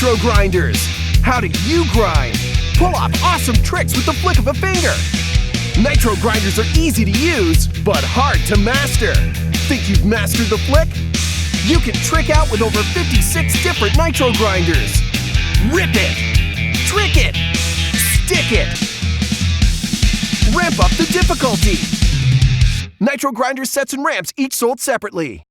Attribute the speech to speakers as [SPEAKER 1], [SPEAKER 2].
[SPEAKER 1] Nitro Grinders. How do you grind? Pull off awesome tricks with the flick of a finger. Nitro Grinders are easy to use, but hard to master. Think you've mastered the flick? You can trick out with over 56 different Nitro Grinders. Rip it, trick it, stick it. Ramp up the difficulty. Nitro Grinder sets and ramps each sold separately.